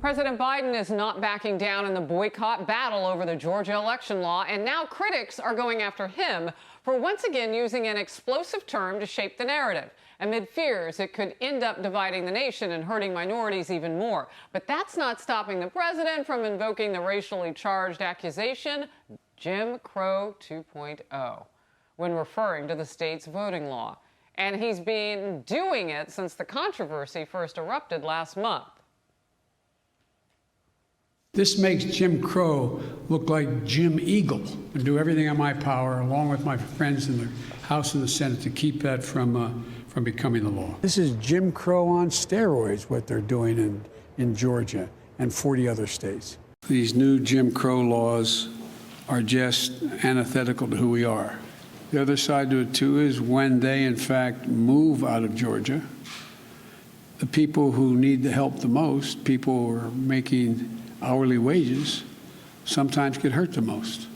President Biden is not backing down in the boycott battle over the Georgia election law, and now critics are going after him for once again using an explosive term to shape the narrative, amid fears it could end up dividing the nation and hurting minorities even more. But that's not stopping the president from invoking the racially charged accusation, Jim Crow 2.0, when referring to the state's voting law. And he's been doing it since the controversy first erupted last month. This makes Jim Crow look like Jim Eagle, and do everything in my power, along with my friends in the House and the Senate, to keep that from becoming the law. This is Jim Crow on steroids, what they're doing in Georgia and 40 other states. These new Jim Crow laws are just antithetical to who we are. The other side to it, too, is when they, in fact, move out of Georgia, the people who need the help the most, people who are making hourly wages, sometimes get hurt the most.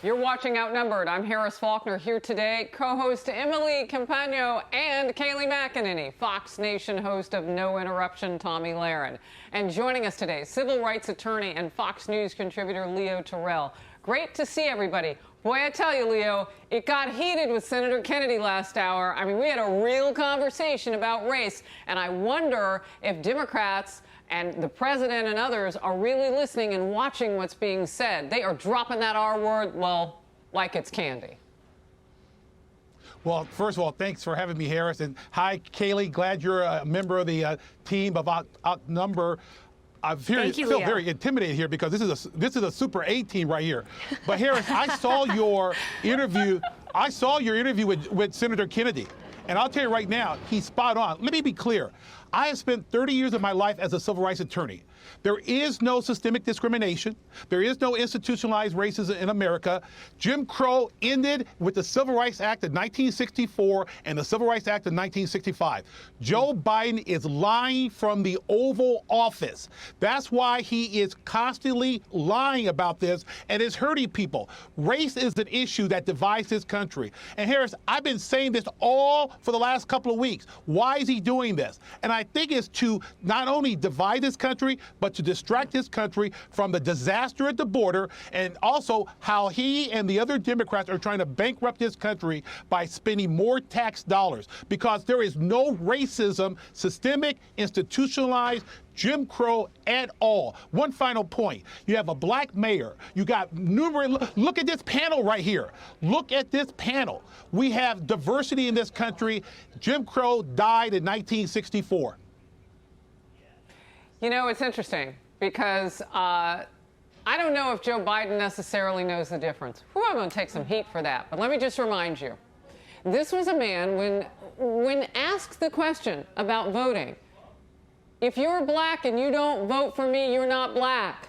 You're watching Outnumbered. I'm Harris Faulkner, here today, co-host Emily Campagno and Kayleigh McEnany, Fox Nation host of No Interruption, Tomi Lahren. And joining us today, civil rights attorney and Fox News contributor Leo Terrell. Great to see everybody. Boy, I tell you, Leo, it got heated with Senator Kennedy last hour. I mean, we had a real conversation about race, and I wonder if Democrats and the president and others are really listening and watching what's being said. They are dropping that R word, well, like it's candy. Well, first of all, thanks for having me, Harris. And hi, Kayleigh. Glad you're a member of the team of Outnumber. I feel very intimidated here because this is a Super A team right here. But Harris, I saw your interview. I saw your interview with Senator Kennedy. And I'll tell you right now, he's spot on. Let me be clear. I have spent 30 years of my life as a civil rights attorney. There is no systemic discrimination. There is no institutionalized racism in America. Jim Crow ended with the Civil Rights Act of 1964 and the Civil Rights Act of 1965. Joe Biden is lying from the Oval Office. That's why he is constantly lying about this and is hurting people. Race is an issue that divides this country. And Harris, I've been saying this all for the last couple of weeks. Why is he doing this? And I think it's to not only divide this country, but to distract this country from the disaster at the border, and also how he and the other Democrats are trying to bankrupt this country by spending more tax dollars, because there is no racism, systemic, institutionalized, Jim Crow at all. One final point. You have a black mayor. You got numerous, look at this panel right here. Look at this panel. We have diversity in this country. Jim Crow died in 1964. You know, it's interesting because I don't know if Joe Biden necessarily knows the difference. I'm going to take some heat for that. But let me just remind you, this was a man, when asked the question about voting, if you're black and you don't vote for me, you're not black.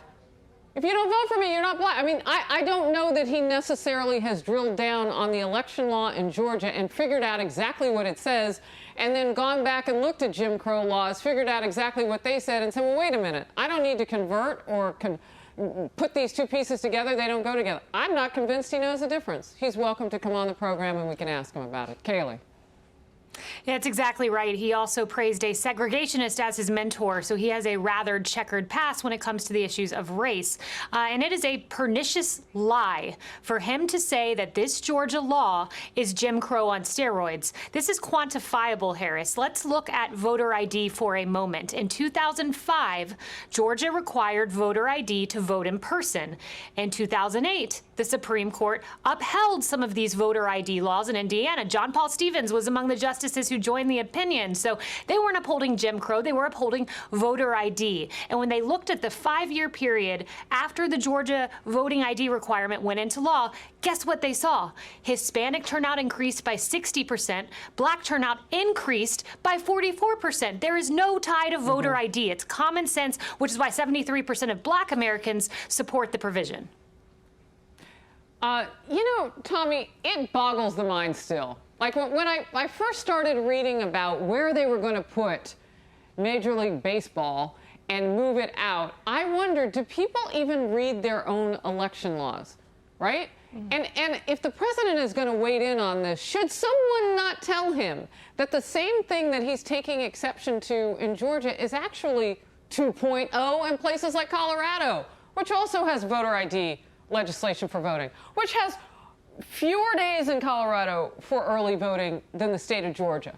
If you don't vote for me, you're not black. I mean, I don't know that he necessarily has drilled down on the election law in Georgia and figured out exactly what it says, and then gone back and looked at Jim Crow laws, figured out exactly what they said, and said, well, wait a minute, I don't need to convert or put these two pieces together. They don't go together. I'm not convinced he knows the difference. He's welcome to come on the program and we can ask him about it. Kayleigh. Yeah, that's exactly right. He also praised a segregationist as his mentor, so he has a rather checkered past when it comes to the issues of race. And it is a pernicious lie for him to say that this Georgia law is Jim Crow on steroids. This is quantifiable, Harris. Let's look at voter ID for a moment. In 2005, Georgia required voter ID to vote in person. In 2008, the Supreme Court upheld some of these voter ID laws in Indiana. John Paul Stevens was among the justices who joined the opinion. So they weren't upholding Jim Crow, they were upholding voter ID. And when they looked at the 5-year period after the Georgia voting ID requirement went into law, guess what they saw? Hispanic turnout increased by 60%, black turnout increased by 44%. There is no tie to voter ID. It's common sense, which is why 73% of black Americans support the provision. You know, Tomi, it boggles the mind still. Like when I first started reading about where they were going to put Major League Baseball and move it out, I wondered, do people even read their own election laws, right? And if the president is going to wade in on this, should someone not tell him that the same thing that he's taking exception to in Georgia is actually 2.0 in places like Colorado, which also has voter ID legislation for voting, which has fewer days in Colorado for early voting than the state of Georgia.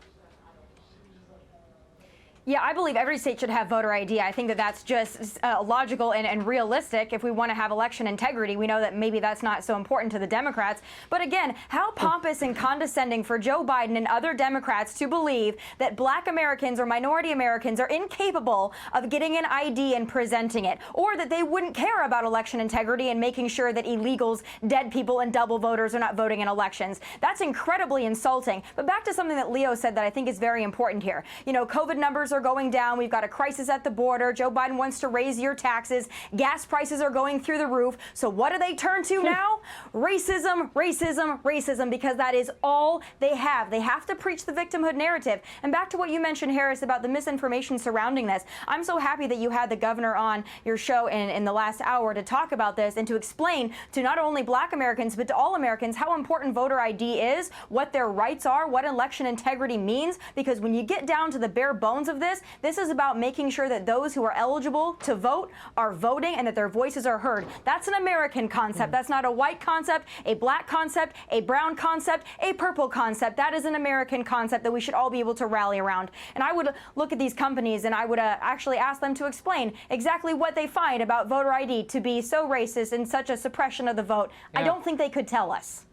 Yeah, I believe every state should have voter ID. I think that that's just logical and realistic if we want to have election integrity. We know that maybe that's not so important to the Democrats. But again, how pompous and condescending for Joe Biden and other Democrats to believe that Black Americans or minority Americans are incapable of getting an ID and presenting it, or that they wouldn't care about election integrity and making sure that illegals, dead people, and double voters are not voting in elections. That's incredibly insulting. But back to something that Leo said that I think is very important here. You know, COVID numbers are going down. We've got a crisis at the border. Joe Biden wants to raise your taxes. Gas prices are going through the roof. So what do they turn to now? Racism, racism, racism, because that is all they have. They have to preach the victimhood narrative. And back to what you mentioned, Harris, about the misinformation surrounding this. I'm so happy that you had the governor on your show in the last hour to talk about this and to explain to not only Black Americans, but to all Americans how important voter ID is, what their rights are, what election integrity means. Because when you get down to the bare bones of this is about making sure that those who are eligible to vote are voting and that their voices are heard. That's an American concept. That's not a white concept, a black concept, a brown concept, a purple concept. That is an American concept that we should all be able to rally around. And I would look at these companies and I would actually ask them to explain exactly what they find about voter ID to be so racist and such a suppression of the vote. Yeah. I don't think they could tell us.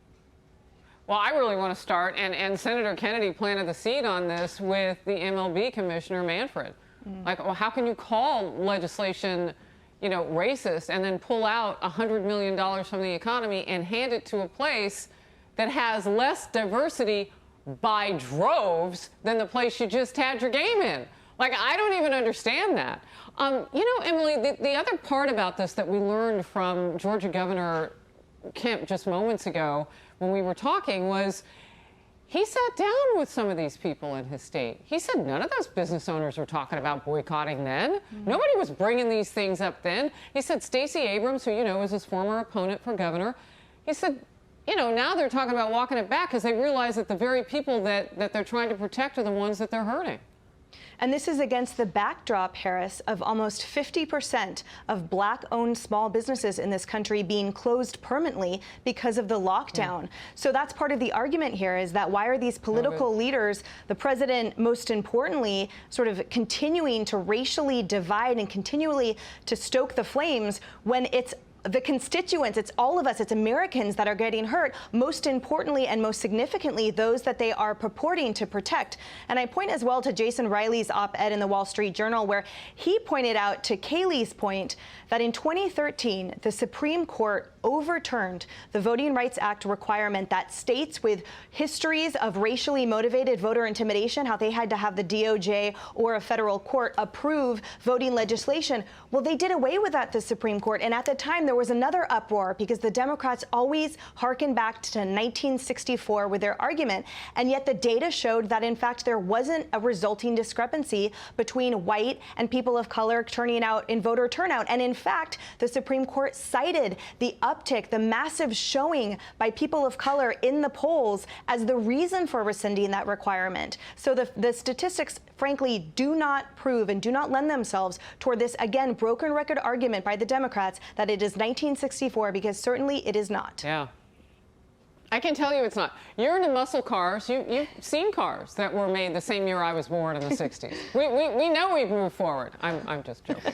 Well, I really want to start, and Senator Kennedy planted the seed on this with the MLB Commissioner Manfred. Like, well, how can you call legislation, you know, racist and then pull out $100 million from the economy and hand it to a place that has less diversity by droves than the place you just had your game in? Like, I don't even understand that. You know, Emily, the other part about this that we learned from Georgia Governor Kemp just moments ago when we were talking was he sat down with some of these people in his state. He said none of those business owners were talking about boycotting then. Nobody was bringing these things up then. He said Stacey Abrams, who, you know, is his former opponent for governor, he said, you know, now they're talking about walking it back because they realize that the very people that they're trying to protect are the ones that they're hurting. And this is against the backdrop, Harris, of almost 50% of Black-owned small businesses in this country being closed permanently because of the lockdown. So that's part of the argument here, is that why are these political leaders, the president most importantly, sort of continuing to racially divide and continually to stoke the flames when it's the constituents, it's all of us, it's Americans that are getting hurt, most importantly and most significantly, those that they are purporting to protect. And I point as well to Jason Riley's op-ed in the Wall Street Journal, where he pointed out, to Kaylee's point, that in 2013, the Supreme Court overturned the Voting Rights Act requirement that states with histories of racially motivated voter intimidation, how they had to have the DOJ or a federal court approve voting legislation. Well, they did away with that, the Supreme Court. And at the time, there was another uproar because the Democrats always harken back to 1964 with their argument. And yet the data showed that, in fact, there wasn't a resulting discrepancy between white and people of color turning out in voter turnout. And in fact, the Supreme Court cited the uptick, the massive showing by people of color in the polls as the reason for rescinding that requirement. So the statistics, frankly, do not prove and do not lend themselves toward this, again, broken record argument by the Democrats that it is 1964, because certainly it is not. Yeah. I can tell you it's not. You're into muscle cars. You've seen cars that were made the same year I was born in the 60s. We know we've moved forward. I'm just joking.